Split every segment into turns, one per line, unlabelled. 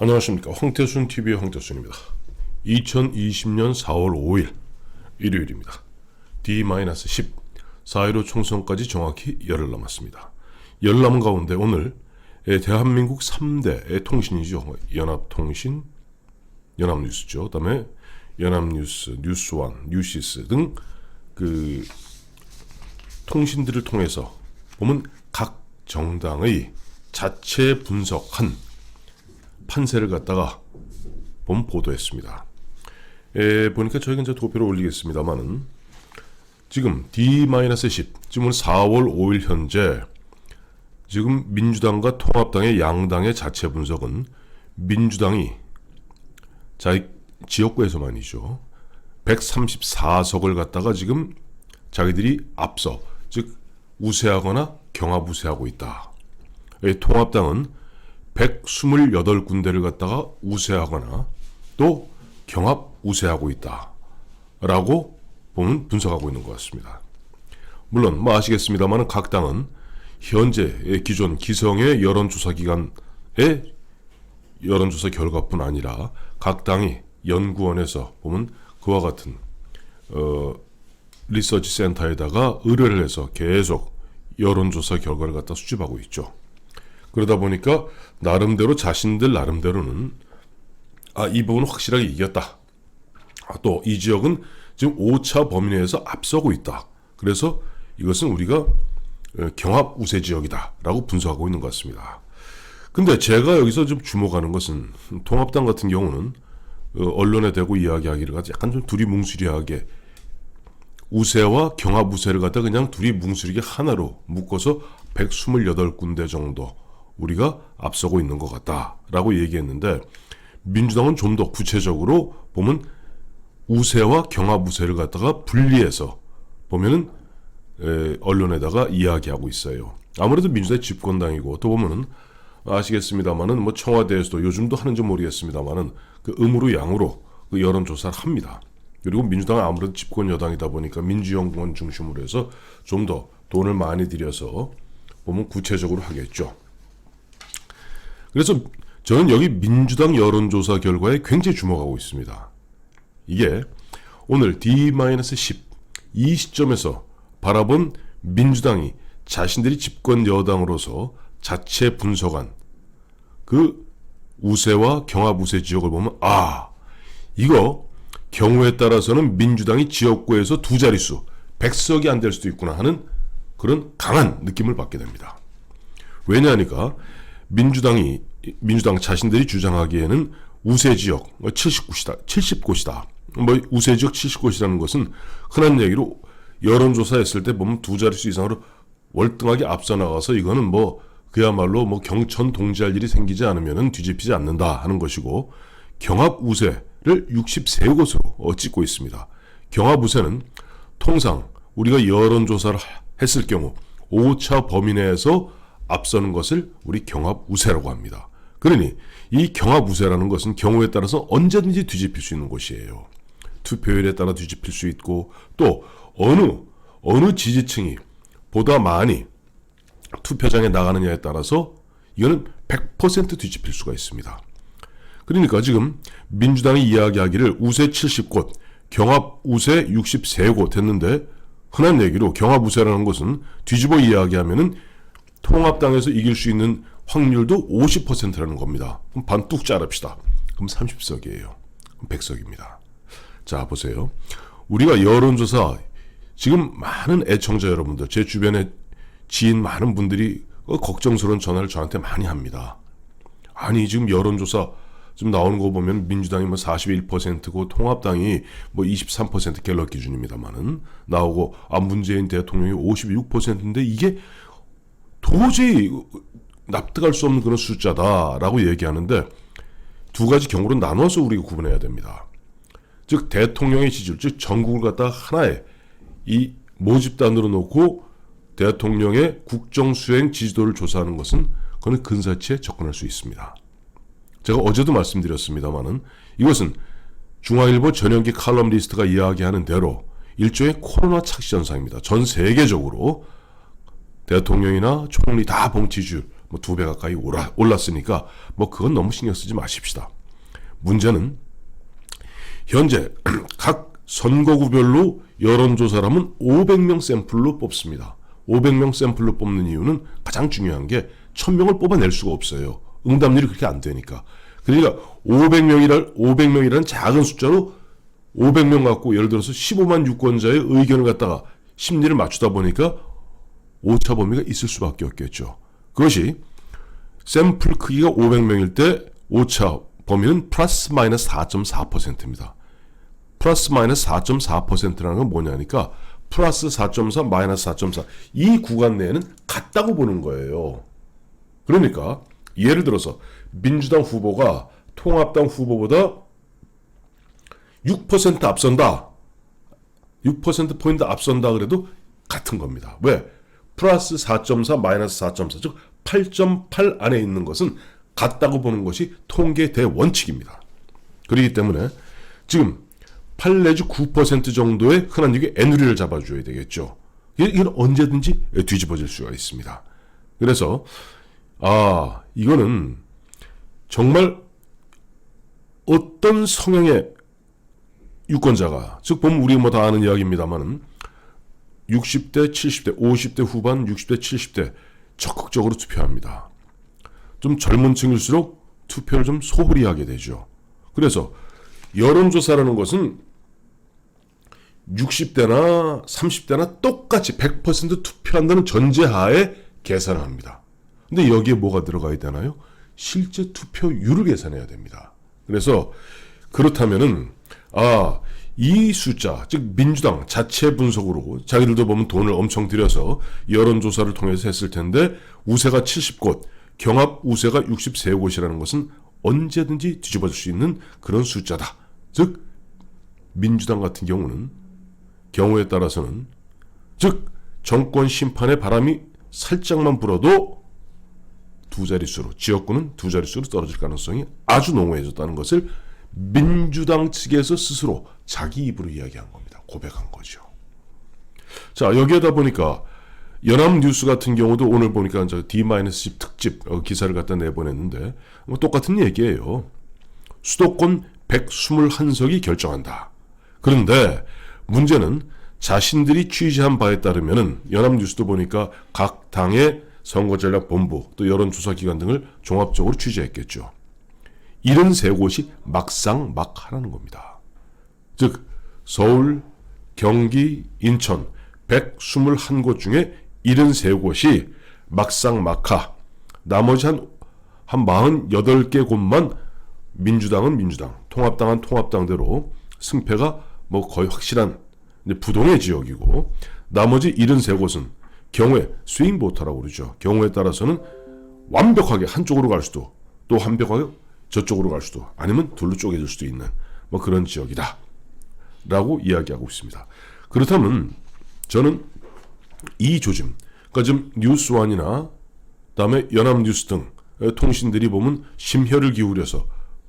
안녕하십니까. 황태순TV의 황태순입니다. 2020년 4월 5일 일요일입니다. D-10 4.15 총선까지 정확히 열흘 남았습니다. 열흘 남은 가운데 오늘 대한민국 3대 통신이죠. 연합통신, 연합뉴스죠. 그 다음에 연합뉴스, 뉴스원, 뉴시스 등 그 통신들을 통해서 보면 각 정당의 자체 분석한 판세를 갖다가 보도했습니다. 보니까 저희가 이제 도표를 올리겠습니다만은 지금 D-10 지금 4월 5일 현재 지금 민주당과 통합당의 양당의 자체 분석은 민주당이 자기 지역구에서만이죠 134석을 갖다가 지금 자기들이 앞서 즉 우세하거나 경합 우세하고 있다. 통합당은 128군데를 갖다가 우세하거나 또 경합 우세하고 있다 라고 보면 분석하고 있는 것 같습니다. 물론 뭐 아시겠습니다만 각 당은 현재 기존 기성의 여론조사 기관의 여론조사 결과뿐 아니라 각 당이 연구원에서 보면 그와 같은 리서치 센터에다가 의뢰를 해서 계속 여론조사 결과를 갖다 수집하고 있죠. 그러다 보니까 나름대로 자신들 나름대로는 이 부분은 확실하게 이겼다. 또 이 지역은 지금 5차 범위 내에서 앞서고 있다. 그래서 이것은 우리가 경합 우세 지역이다 라고 분석하고 있는 것 같습니다. 근데 제가 여기서 좀 주목하는 것은 통합당 같은 경우는 언론에 대고 이야기하기를 약간 좀 둘이 뭉술이하게 우세와 경합 우세를 갖다 그냥 둘이 뭉술이게 하나로 묶어서 128군데 정도 우리가 앞서고 있는 것 같다라고 얘기했는데 민주당은 좀 더 구체적으로 보면 우세와 경합 우세를 갖다가 분리해서 보면은 언론에다가 이야기하고 있어요. 아무래도 민주당의 집권당이고 또 보면은 아시겠습니다만은 뭐 청와대에서도 요즘도 하는지 모르겠습니다만은 그 음으로 양으로 그 여론조사를 합니다. 그리고 민주당은 아무래도 집권 여당이다 보니까 민주연구원 중심으로 해서 좀 더 돈을 많이 들여서 보면 구체적으로 하겠죠. 그래서 저는 여기 민주당 여론조사 결과에 굉장히 주목하고 있습니다. 이게 오늘 D-10 이 시점에서 바라본 민주당이 자신들이 집권 여당으로서 자체 분석한 그 우세와 경합 우세 지역을 보면 이거 경우에 따라서는 민주당이 지역구에서 두 자릿수 100석이 안 될 수도 있구나 하는 그런 강한 느낌을 받게 됩니다. 왜냐하니까 민주당 자신들이 주장하기에는 우세 지역 70곳이다. 뭐 우세 지역 70곳이라는 것은 흔한 얘기로 여론조사했을 때 보면 두 자릿수 이상으로 월등하게 앞서 나가서 이거는 뭐 그야말로 뭐 경천 동지할 일이 생기지 않으면은 뒤집히지 않는다 하는 것이고 경합 우세를 63곳으로 찍고 있습니다. 경합 우세는 통상 우리가 여론조사를 했을 경우 5차 범위 내에서 앞서는 것을 우리 경합 우세라고 합니다. 그러니 이 경합 우세라는 것은 경우에 따라서 언제든지 뒤집힐 수 있는 것이에요. 투표율에 따라 뒤집힐 수 있고 또 어느 지지층이 보다 많이 투표장에 나가느냐에 따라서 이거는 100% 뒤집힐 수가 있습니다. 그러니까 지금 민주당이 이야기하기를 우세 70곳, 경합 우세 63곳 했는데 흔한 얘기로 경합 우세라는 것은 뒤집어 이야기하면은 통합당에서 이길 수 있는 확률도 50%라는 겁니다. 그럼 반 뚝 자릅시다. 그럼 30석이에요. 100석입니다. 자, 보세요. 우리가 여론조사 지금 많은 애청자 여러분들, 제 주변에 지인 많은 분들이 걱정스러운 전화를 저한테 많이 합니다. 아니 지금 여론조사 지금 나오는 거 보면 민주당이 뭐 41%고 통합당이 뭐 23% 갤럽 기준입니다만은 나오고 문재인 대통령이 56%인데 이게 도저히 납득할 수 없는 그런 숫자다라고 얘기하는데 두 가지 경우로 나눠서 우리가 구분해야 됩니다. 즉 대통령의 지지율, 즉 전국을 갖다 하나의 이 모집단으로 놓고 대통령의 국정수행 지지도를 조사하는 것은 그건 근사치에 접근할 수 있습니다. 제가 어제도 말씀드렸습니다마는 이것은 중앙일보 전용기 칼럼니스트가 이야기하는 대로 일종의 코로나 착시 현상입니다. 전 세계적으로 대통령이나 총리 다 지지율 뭐 2배 가까이 올랐으니까 뭐 그건 너무 신경 쓰지 마십시다. 문제는 현재 각 선거구별로 여론조사라면 500명 샘플로 뽑습니다. 500명 샘플로 뽑는 이유는 가장 중요한 게 1000명을 뽑아낼 수가 없어요. 응답률이 그렇게 안 되니까. 그러니까 500명이라는 작은 숫자로 500명 갖고 예를 들어서 15만 유권자의 의견을 갖다가 심리를 맞추다 보니까 오차 범위가 있을 수밖에 없겠죠. 그것이 샘플 크기가 500명일 때 오차 범위는 플러스 마이너스 4.4%입니다. 플러스 마이너스 4.4%라는 건 뭐냐니까 플러스 4.4 마이너스 4.4 이 구간 내에는 같다고 보는 거예요. 그러니까 예를 들어서 민주당 후보가 통합당 후보보다 6% 앞선다. 6%포인트 앞선다 그래도 같은 겁니다. 왜? 플러스 4.4 마이너스 4.4 즉 8.8 안에 있는 것은 같다고 보는 것이 통계 대원칙입니다. 그렇기 때문에 지금 8 내지 9% 정도의 흔한 얘기 N우리를 잡아줘야 되겠죠. 이건 언제든지 뒤집어질 수가 있습니다. 그래서 이거는 정말 어떤 성향의 유권자가 즉 보면 우리 뭐 다 아는 이야기입니다만은 60대, 70대, 50대 후반, 60대, 70대 적극적으로 투표합니다. 좀 젊은 층일수록 투표를 좀 소홀히 하게 되죠. 그래서 여론조사라는 것은 60대나 30대나 똑같이 100% 투표한다는 전제하에 계산을 합니다. 근데 여기에 뭐가 들어가야 되나요? 실제 투표율을 계산해야 됩니다. 그래서 그렇다면은 이 숫자, 즉 민주당 자체 분석으로 자기들도 보면 돈을 엄청 들여서 여론조사를 통해서 했을 텐데 우세가 70곳, 경합 우세가 63곳이라는 것은 언제든지 뒤집어질 수 있는 그런 숫자다. 즉 민주당 같은 경우에 따라서는 즉 정권 심판의 바람이 살짝만 불어도 두 자릿수로 지역구는 두 자릿수로 떨어질 가능성이 아주 농후해졌다는 것을 민주당 측에서 스스로 자기 입으로 이야기한 겁니다. 고백한 거죠. 자, 여기에다 보니까 연합뉴스 같은 경우도 오늘 보니까 D-10 특집 기사를 갖다 내보냈는데 뭐 똑같은 얘기예요. 수도권 121석이 결정한다. 그런데 문제는 자신들이 취재한 바에 따르면은 연합뉴스도 보니까 각 당의 선거전략본부 또 여론조사기관 등을 종합적으로 취재했겠죠. 73곳이 막상막하라는 겁니다. 즉 서울, 경기, 인천 121곳 중에 73곳이 막상막하, 나머지 한 48개 곳만 민주당은 민주당, 통합당은 통합당대로 승패가 뭐 거의 확실한 부동의 지역이고 나머지 73곳은 경우에 스윙보터라고 그러죠. 경우에 따라서는 완벽하게 한쪽으로 갈 수도 또 완벽하게 저쪽으로 갈 수도 아니면 둘로 쪼개질 수도 있는 뭐 그런 지역이다 라고 이야기하고 있습니다. 그렇다면 저는 이 조짐, 그러니까 지금 뉴스원이나 그다음에 연합뉴스 등 통신들이 보면 심혈을 기울여서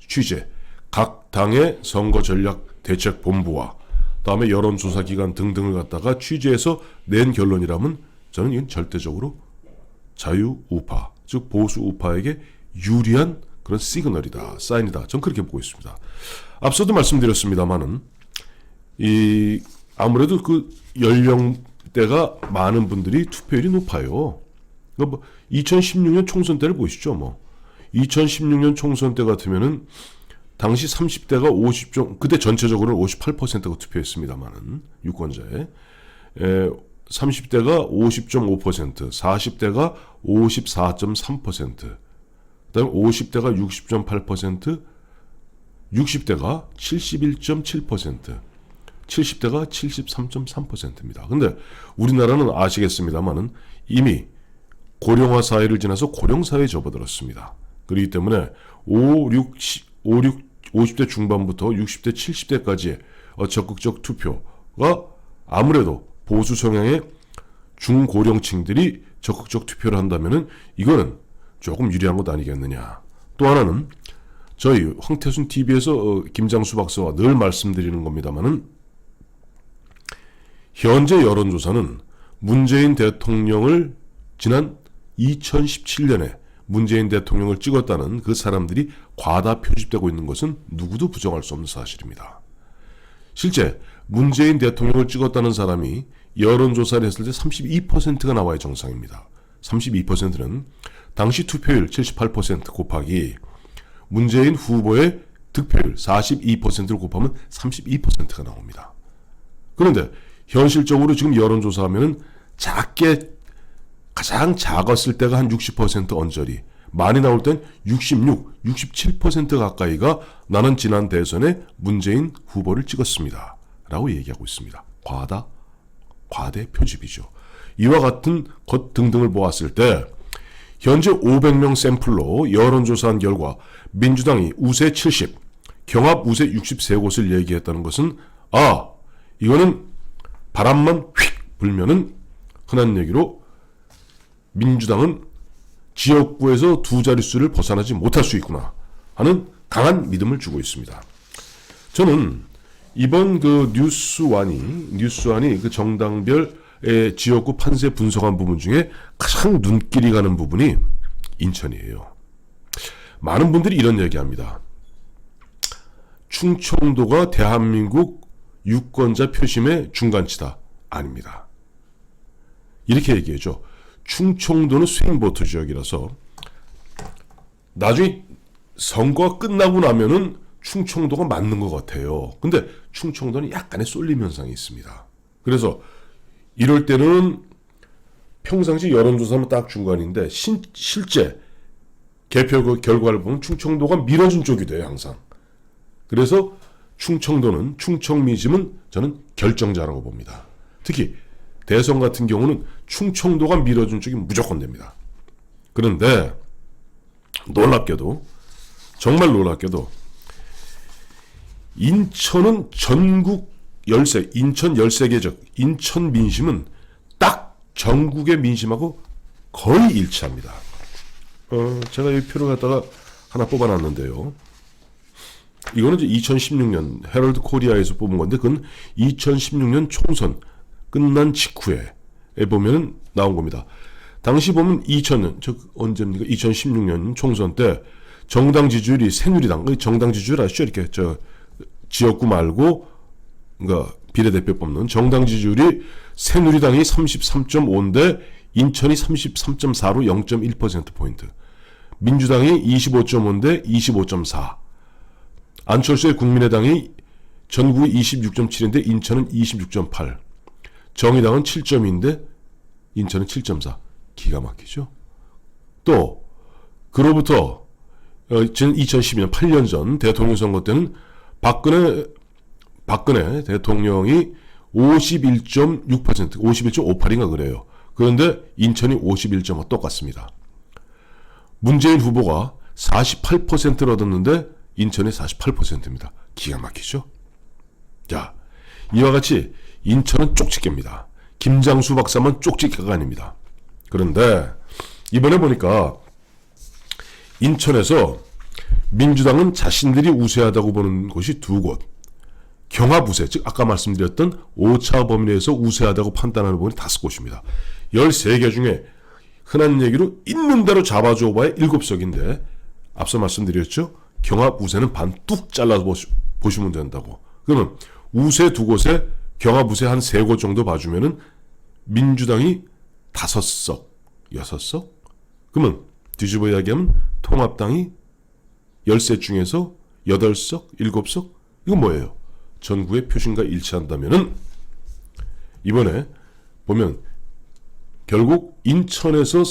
취재, 각 당의 선거전략대책본부와 그다음에 여론조사기관 등등을 갖다가 취재해서 낸 결론이라면 저는 이건 절대적으로 자유우파, 즉 보수우파에게 유리한 그런 시그널이다, 사인이다. 전 그렇게 보고 있습니다. 앞서도 말씀드렸습니다만은 아무래도 그 연령대가 많은 분들이 투표율이 높아요. 그러니까 2016년 총선 때를 보시죠. 2016년 총선 때 같으면은 당시 30대가 50점, 그때 전체적으로는 58%가 투표했습니다만은 유권자에 30대가 50.5%, 40대가 54.3%, 그다음에 50대가 60.8%, 60대가 71.7%, 70대가 73.3%입니다. 근데 우리나라는 아시겠습니다만은 이미 고령화 사회를 지나서 고령 사회에 접어들었습니다. 그렇기 때문에 50대 중반부터 60대, 70대까지의 적극적 투표가 아무래도 보수 성향의 중고령층들이 적극적 투표를 한다면은 이거는 조금 유리한 것 아니겠느냐. 또 하나는 저희 황태순 TV에서 김장수 박사와 늘 말씀드리는 겁니다만은 현재 여론조사는 문재인 대통령을 지난 2017년에 문재인 대통령을 찍었다는 그 사람들이 과다 표집되고 있는 것은 누구도 부정할 수 없는 사실입니다. 실제 문재인 대통령을 찍었다는 사람이 여론조사를 했을 때 32%가 나와야 정상입니다. 32%는 당시 투표율 78% 곱하기 문재인 후보의 득표율 42%를 곱하면 32%가 나옵니다. 그런데 현실적으로 지금 여론조사하면은 가장 작았을 때가 한 60% 언저리, 많이 나올 땐 66, 67% 가까이가 나는 지난 대선에 문재인 후보를 찍었습니다 라고 얘기하고 있습니다. 과대 표집이죠. 이와 같은 것 등등을 보았을 때 현재 500명 샘플로 여론조사한 결과 민주당이 우세 70, 경합 우세 63곳을 얘기했다는 것은 이거는 바람만 휙 불면은 흔한 얘기로 민주당은 지역구에서 두 자릿수를 벗어나지 못할 수 있구나 하는 강한 믿음을 주고 있습니다. 저는 이번 그 뉴스완이 그 정당별 지역구 판세 분석한 부분 중에 가장 눈길이 가는 부분이 인천이에요. 많은 분들이 이런 얘기합니다. 충청도가 대한민국 유권자 표심의 중간치다. 아닙니다. 이렇게 얘기해줘. 충청도는 스윙보트 지역이라서 나중에 선거가 끝나고 나면은 충청도가 맞는 것 같아요. 근데 충청도는 약간의 쏠림 현상이 있습니다. 그래서 이럴 때는 평상시 여론조사는 딱 중간인데 실제 개표 결과를 보면 충청도가 밀어준 쪽이 돼요. 항상. 그래서 충청미심은 저는 결정자라고 봅니다. 특히 대선 같은 경우는 충청도가 밀어준 쪽이 무조건 됩니다. 그런데 정말 놀랍게도 인천은 전국 인천 13개적 인천 민심은 딱 전국의 민심하고 거의 일치합니다. 제가 이 표를 갖다가 하나 뽑아놨는데요. 이거는 이제 2016년 헤럴드 코리아에서 뽑은 건데 그건 2016년 총선 끝난 직후에 보면은 나온 겁니다. 당시 보면 2000년, 2016년 총선 때 정당 지지율이 새누리당, 정당 지지율 아시죠? 이렇게 지역구 말고 그러니까 비례대표 뽑는 정당 지지율이 새누리당이 33.5인데 인천이 33.4로 0.1%포인트. 민주당이 25.5인데 25.4. 안철수의 국민의당이 전국이 26.7인데 인천은 26.8. 정의당은 7.2인데 인천은 7.4. 기가 막히죠. 또 그로부터 2012년 8년 전 대통령 선거 때는 박근혜 대통령이 51.6%, 51.58인가 그래요. 그런데 인천이 51.5 똑같습니다. 문재인 후보가 48%를 얻었는데 인천이 48%입니다. 기가 막히죠. 자, 이와 같이 인천은 쪽집게입니다. 김장수 박사만 쪽집게가 아닙니다. 그런데 이번에 보니까 인천에서 민주당은 자신들이 우세하다고 보는 곳이 두 곳. 경합 우세, 즉 아까 말씀드렸던 오차 범위 내에서 우세하다고 판단하는 부분이 5곳입니다. 13개 중에 흔한 얘기로 있는 대로 잡아줘 봐야 7석인데 앞서 말씀드렸죠. 경합 우세는 반 뚝 잘라 보시면 된다고. 그러면 우세 2곳에 경합 우세 한 3곳 정도 봐주면은 민주당이 5석, 6석? 그러면 뒤집어 이야기하면 통합당이 13 중에서 8석, 7석? 이건 뭐예요? 전국의 표심과 일치한다면은 이번에 보면 결국 인천에서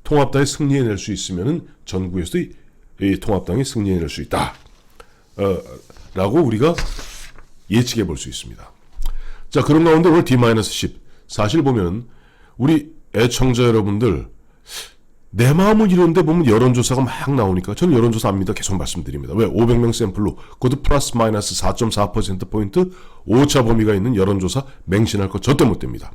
통합당이 승리해낼 수 있으면은 전국에서도 이 통합당이 승리해낼 수 있다. 라고 우리가 예측해 볼 수 있습니다. 자, 그런 가운데 오늘 D-10 사실 보면 우리 애청자 여러분들 내 마음은 이런데 보면 여론조사가 막 나오니까 저는 여론조사 압니다. 계속 말씀드립니다. 왜? 500명 샘플로 그것도 플러스 마이너스 4.4%포인트 오차 범위가 있는 여론조사 맹신할 거 절대 못 됩니다.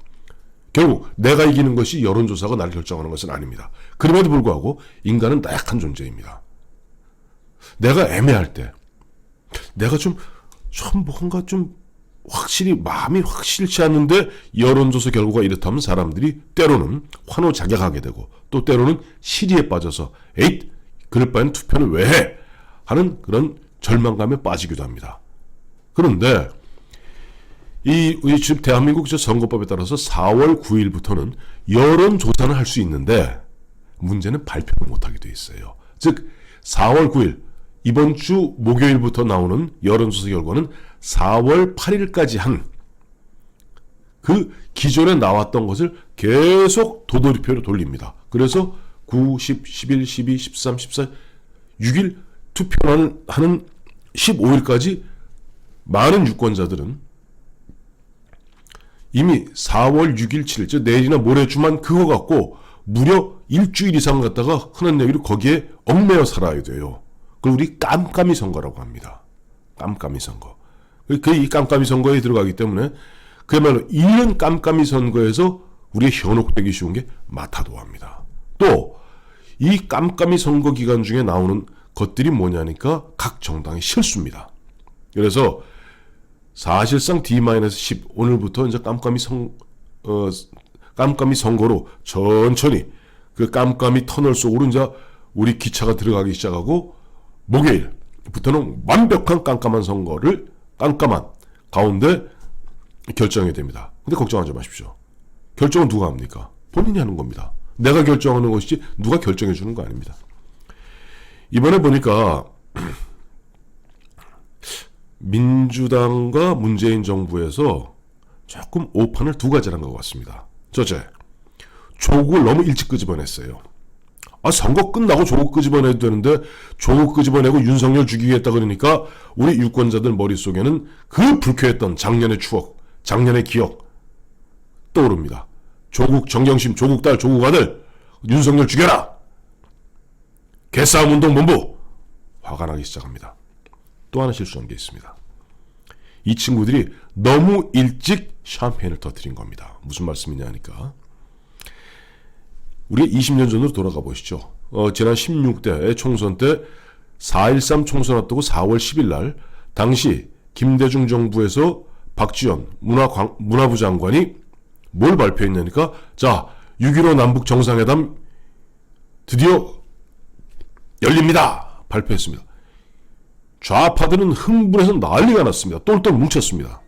결국 내가 이기는 것이 여론조사가 날 결정하는 것은 아닙니다. 그럼에도 불구하고 인간은 나약한 존재입니다. 내가 애매할 때 내가 뭔가 좀 확실히 마음이 확실치 않는데 여론조사 결과가 이렇다면 사람들이 때로는 환호작약하게 되고 또 때로는 시리에 빠져서 에잇 그럴 바엔 투표는 왜 해? 하는 그런 절망감에 빠지기도 합니다. 그런데 우리 지금 대한민국 선거법에 따라서 4월 9일부터는 여론조사는 할 수 있는데 문제는 발표를 못하게 돼 있어요. 즉 4월 9일 이번 주 목요일부터 나오는 여론조사 결과는 4월 8일까지 한 그 기존에 나왔던 것을 계속 도돌이표로 돌립니다. 그래서 9, 10, 11, 12, 13, 14, 6일 투표하는 15일까지 많은 유권자들은 이미 4월 6일, 7일, 즉 내일이나 모레주만 그거 갖고 무려 일주일 이상 갖다가 흔한 얘기로 거기에 얽매여 살아야 돼요. 그걸 우리 깜깜이 선거라고 합니다. 깜깜이 선거. 이 깜깜이 선거에 들어가기 때문에 그야말로 이런 깜깜이 선거에서 우리가 현혹되기 쉬운 게 마타도합니다. 또 이 깜깜이 선거 기간 중에 나오는 것들이 뭐냐니까 각 정당의 실수입니다. 그래서 사실상 D-10 오늘부터 이제 깜깜이 선거로 천천히 그 깜깜이 터널 속으로 이제 우리 기차가 들어가기 시작하고 목요일부터는 완벽한 깜깜한 가운데 결정이 됩니다. 근데 걱정하지 마십시오. 결정은 누가 합니까? 본인이 하는 겁니다. 내가 결정하는 것이지 누가 결정해 주는 거 아닙니다. 이번에 보니까 민주당과 문재인 정부에서 조금 오판을 두 가지를 한 것 같습니다. 첫째, 조국을 너무 일찍 끄집어냈어요. 선거 끝나고 조국 끄집어내도 되는데 조국 끄집어내고 윤석열 죽이겠다 그러니까 우리 유권자들 머릿속에는 그 불쾌했던 작년의 추억, 작년의 기억 떠오릅니다. 조국 정경심, 조국 딸, 조국 아들 윤석열 죽여라! 개싸움운동본부! 화가 나기 시작합니다. 또 하나 실수한 게 있습니다. 이 친구들이 너무 일찍 샴페인을 터뜨린 겁니다. 무슨 말씀이냐 하니까 우리 20년 전으로 돌아가 보시죠. 지난 16대 총선 때 4.13 총선 앞두고 4월 10일 날 당시 김대중 정부에서 박지원 문화부 장관이 뭘 발표했냐니까 자 6.15 남북 정상회담 드디어 열립니다. 발표했습니다. 좌파들은 흥분해서 난리가 났습니다. 똘똘 뭉쳤습니다.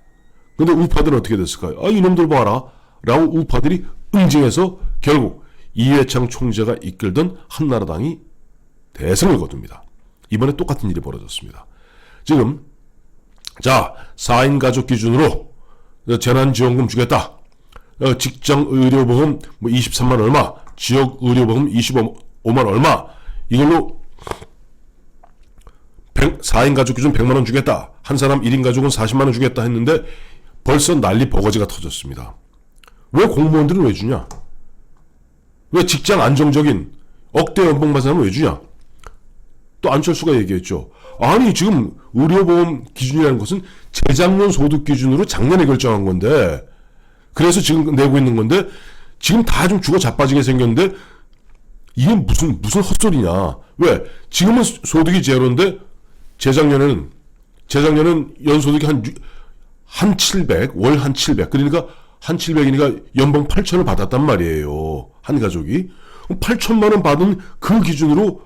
근데 우파들은 어떻게 됐을까요? 이놈들 봐라 라고 우파들이 응징해서 결국 이회창 총재가 이끌던 한나라당이 대승을 거둡니다. 이번에 똑같은 일이 벌어졌습니다. 지금 4인 가족 기준으로 재난지원금 주겠다. 직장의료보험 23만 얼마, 지역의료보험 25만 얼마 이걸로 4인 가족 기준 100만 원 주겠다. 한 사람 1인 가족은 40만 원 주겠다 했는데 벌써 난리 버거지가 터졌습니다. 왜 공무원들은 왜 주냐? 왜 직장 안정적인 억대 연봉 받는 사람은 왜 주냐? 또 안철수가 얘기했죠. 아니 지금 의료보험 기준이라는 것은 재작년 소득 기준으로 작년에 결정한 건데 그래서 지금 내고 있는 건데 지금 다 좀 죽어 자빠지게 생겼는데 이게 무슨 헛소리냐? 왜? 지금은 소득이 제로인데 재작년에는 연소득이 한 700, 월 한 700. 그러니까 한 700이니까 연봉 8천을 받았단 말이에요. 한 가족이. 8천만 원 받은 그 기준으로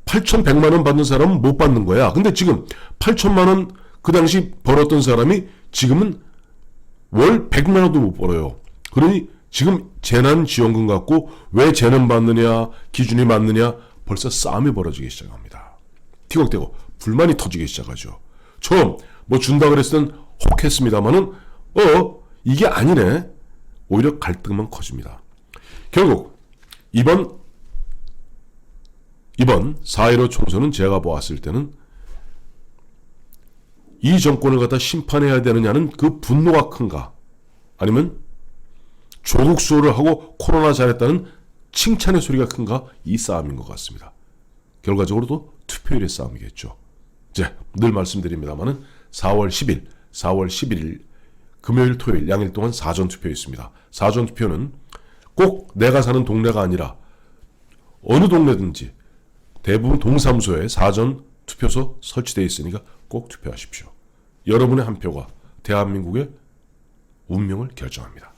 8,100만 원 받는 사람은 못 받는 거야. 근데 지금 8천만 원 그 당시 벌었던 사람이 지금은 월 100만 원도 못 벌어요. 그러니 지금 재난지원금 갖고 왜 재난 받느냐, 기준이 맞느냐 벌써 싸움이 벌어지기 시작합니다. 티격태격 불만이 터지기 시작하죠. 처음 준다 그랬을 땐 혹했습니다만은 이게 아니네. 오히려 갈등만 커집니다. 결국 이번 4.15 총선은 제가 보았을 때는 이 정권을 갖다 심판해야 되느냐는 그 분노가 큰가 아니면 조국 수호를 하고 코로나 잘했다는 칭찬의 소리가 큰가 이 싸움인 것 같습니다. 결과적으로도 투표율의 싸움이겠죠. 이제 늘 말씀드립니다만은 4월 11일 금요일 토요일 양일 동안 사전투표 있습니다. 사전투표는 꼭 내가 사는 동네가 아니라 어느 동네든지 대부분 동사무소에 사전투표소 설치되어 있으니까 꼭 투표하십시오. 여러분의 한 표가 대한민국의 운명을 결정합니다.